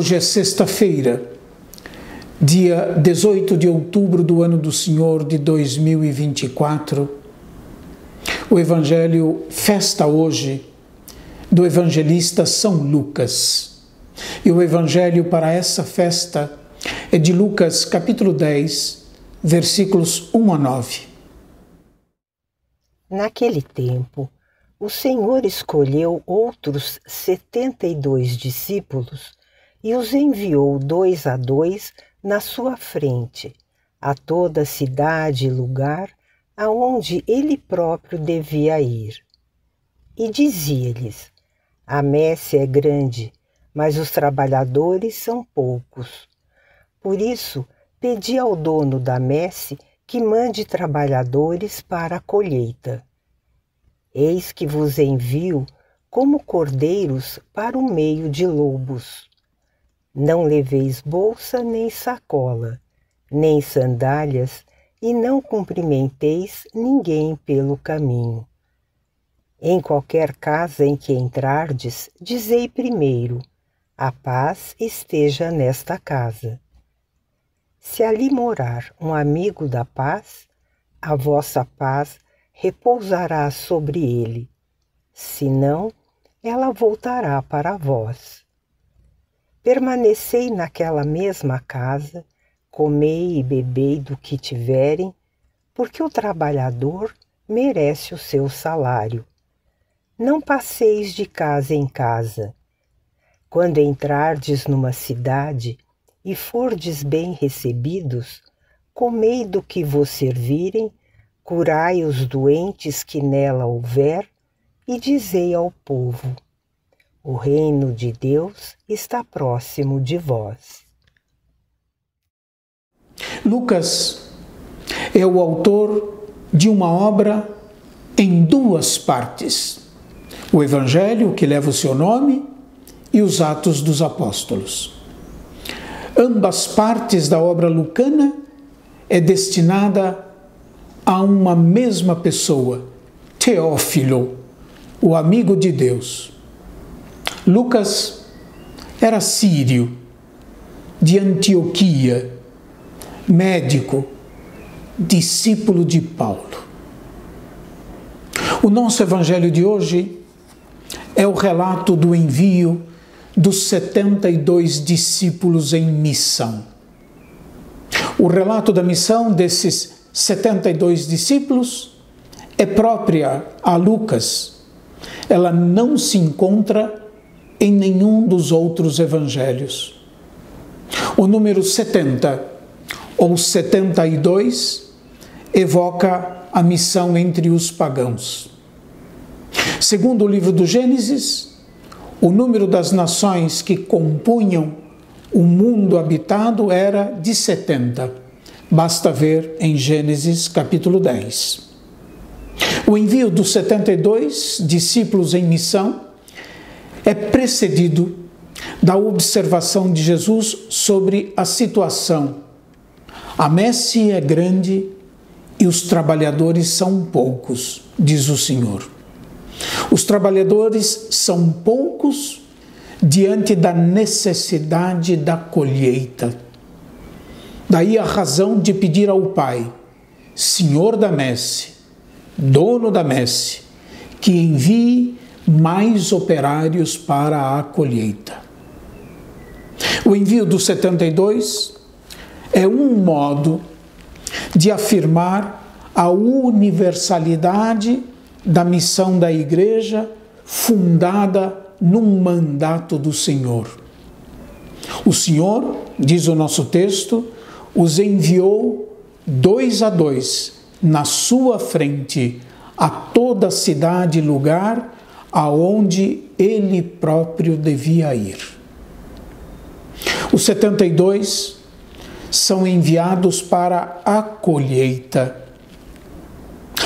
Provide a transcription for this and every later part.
Hoje é sexta-feira, dia 18 de outubro do ano do Senhor de 2024. O Evangelho festa hoje do evangelista São Lucas. E o Evangelho para essa festa é de Lucas capítulo 10, versículos 1 a 9. Naquele tempo, o Senhor escolheu outros 72 discípulos e os enviou 2 a 2 na sua frente, a toda cidade e lugar aonde ele próprio devia ir. E dizia-lhes: a messe é grande, mas os trabalhadores são poucos. Por isso, pedi ao dono da messe que mande trabalhadores para a colheita. Eis que vos envio como cordeiros para o meio de lobos. Não leveis bolsa nem sacola, nem sandálias, e não cumprimenteis ninguém pelo caminho. Em qualquer casa em que entrardes, dizei primeiro: a paz esteja nesta casa. Se ali morar um amigo da paz, a vossa paz repousará sobre ele. Se não, ela voltará para vós. Permanecei naquela mesma casa, comei e bebei do que tiverem, porque o trabalhador merece o seu salário. Não passeis de casa em casa. Quando entrardes numa cidade e fordes bem recebidos, comei do que vos servirem, curai os doentes que nela houver, e dizei ao povo: o reino de Deus está próximo de vós. Lucas é o autor de uma obra em duas partes: o Evangelho, que leva o seu nome, e os Atos dos Apóstolos. Ambas partes da obra lucana é destinada a uma mesma pessoa, Teófilo, o amigo de Deus. Lucas era sírio, de Antioquia, médico, discípulo de Paulo. O nosso evangelho de hoje é o relato do envio dos 72 discípulos em missão. O relato da missão desses 72 discípulos é própria a Lucas. Ela não se encontra em nenhum dos outros evangelhos. O número 70 ou 72 evoca a missão entre os pagãos. Segundo o livro do Gênesis, o número das nações que compunham o mundo habitado era de 70. Basta ver em Gênesis capítulo 10. O envio dos 72 discípulos em missão é precedido da observação de Jesus sobre a situação. A messe é grande e os trabalhadores são poucos, diz o Senhor. Os trabalhadores são poucos diante da necessidade da colheita. Daí a razão de pedir ao Pai, Senhor da messe, dono da messe, que envie mais operários para a colheita. O envio dos 72 é um modo de afirmar a universalidade da missão da Igreja fundada num mandato do Senhor. O Senhor, diz o nosso texto, os enviou 2 a 2 na sua frente a toda a cidade e lugar aonde ele próprio devia ir. Os 72 são enviados para a colheita.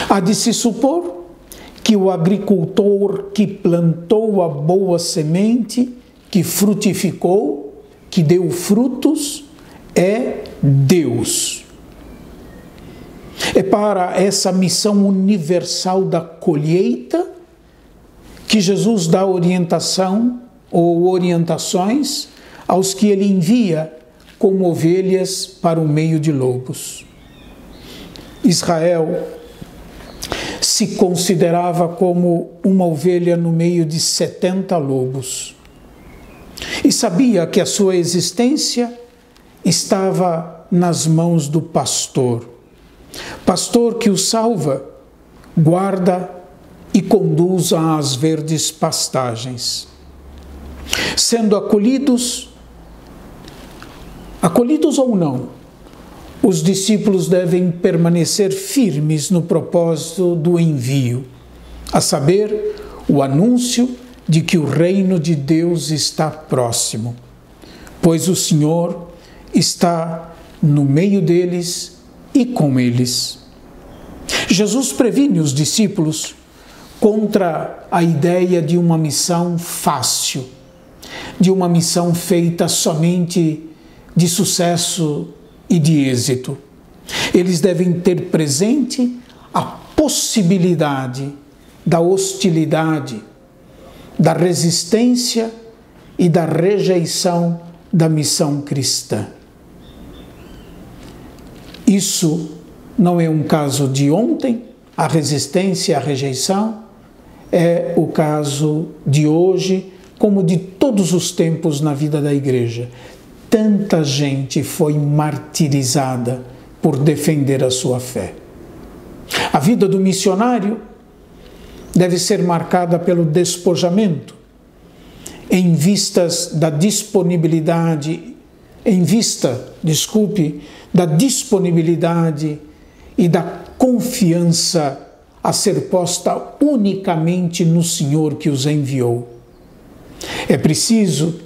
Há de se supor que o agricultor que plantou a boa semente, que frutificou, que deu frutos, é Deus. É para essa missão universal da colheita que Jesus dá orientação ou orientações aos que ele envia como ovelhas para o meio de lobos. Israel se considerava como uma ovelha no meio de 70 lobos e sabia que a sua existência estava nas mãos do pastor que o salva, guarda e conduz às verdes pastagens. Sendo acolhidos ou não, os discípulos devem permanecer firmes no propósito do envio, a saber, o anúncio de que o reino de Deus está próximo, pois o Senhor está no meio deles e com eles. Jesus previne os discípulos contra a ideia de uma missão fácil, de uma missão feita somente de sucesso e de êxito. Eles devem ter presente a possibilidade da hostilidade, da resistência e da rejeição da missão cristã. Isso não é um caso de ontem, a resistência e a rejeição, é o caso de hoje, como de todos os tempos na vida da igreja. Tanta gente foi martirizada por defender a sua fé. A vida do missionário deve ser marcada pelo despojamento, em vista da disponibilidade e da confiança a ser posta unicamente no Senhor que os enviou. É preciso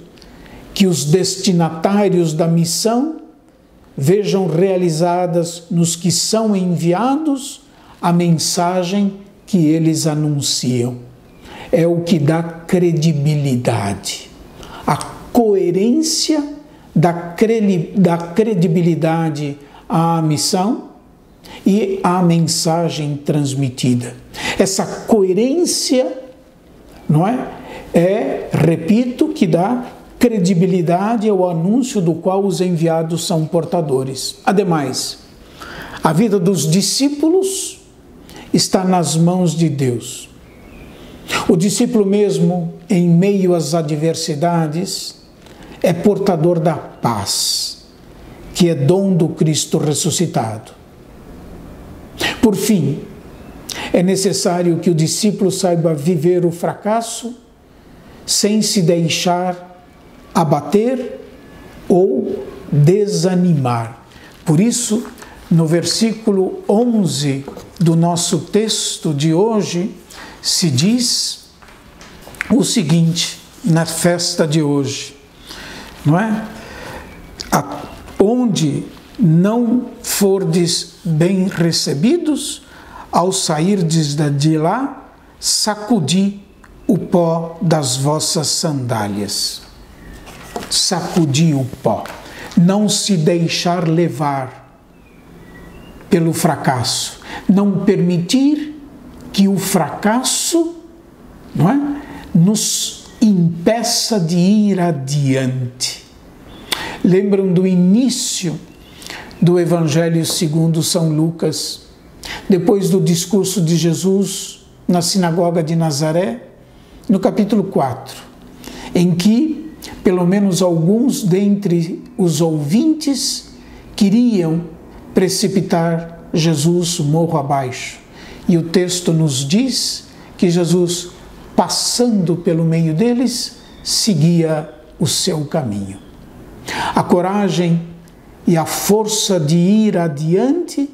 que os destinatários da missão vejam realizadas nos que são enviados a mensagem que eles anunciam. É o que dá credibilidade, a coerência da credibilidade à missão e à mensagem transmitida. Essa coerência, não é, repito, que dá credibilidade ao anúncio do qual os enviados são portadores. Ademais, a vida dos discípulos está nas mãos de Deus. O discípulo mesmo, em meio às adversidades, é portador da paz, que é dom do Cristo ressuscitado. Por fim, é necessário que o discípulo saiba viver o fracasso sem se deixar abater ou desanimar. Por isso, no versículo 11 do nosso texto de hoje, se diz o seguinte, na festa de hoje, não é? Onde não fordes bem recebidos, ao sairdes de lá, sacudi o pó das vossas sandálias. Sacudir o pó, não se deixar levar pelo fracasso, não permitir que o fracasso, não é, nos impeça de ir adiante. Lembram do início do Evangelho segundo São Lucas, depois do discurso de Jesus na sinagoga de Nazaré, no capítulo 4, em que pelo menos alguns dentre os ouvintes queriam precipitar Jesus morro abaixo. E o texto nos diz que Jesus, passando pelo meio deles, seguia o seu caminho. A coragem e a força de ir adiante,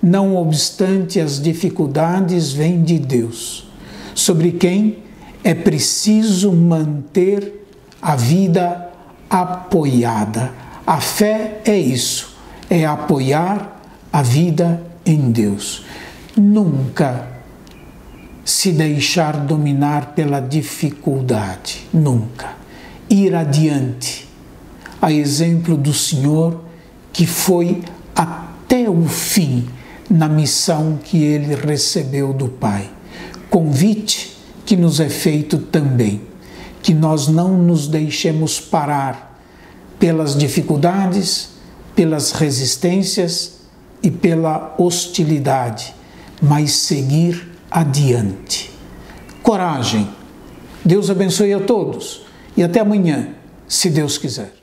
não obstante as dificuldades, vem de Deus, sobre quem é preciso manter a vida apoiada. A fé é isso, é apoiar a vida em Deus. Nunca se deixar dominar pela dificuldade, nunca. Ir adiante, a exemplo do Senhor, que foi até o fim na missão que ele recebeu do Pai. Convite que nos é feito também, que nós não nos deixemos parar pelas dificuldades, pelas resistências e pela hostilidade, mas seguir adiante. Coragem. Deus abençoe a todos e até amanhã, se Deus quiser.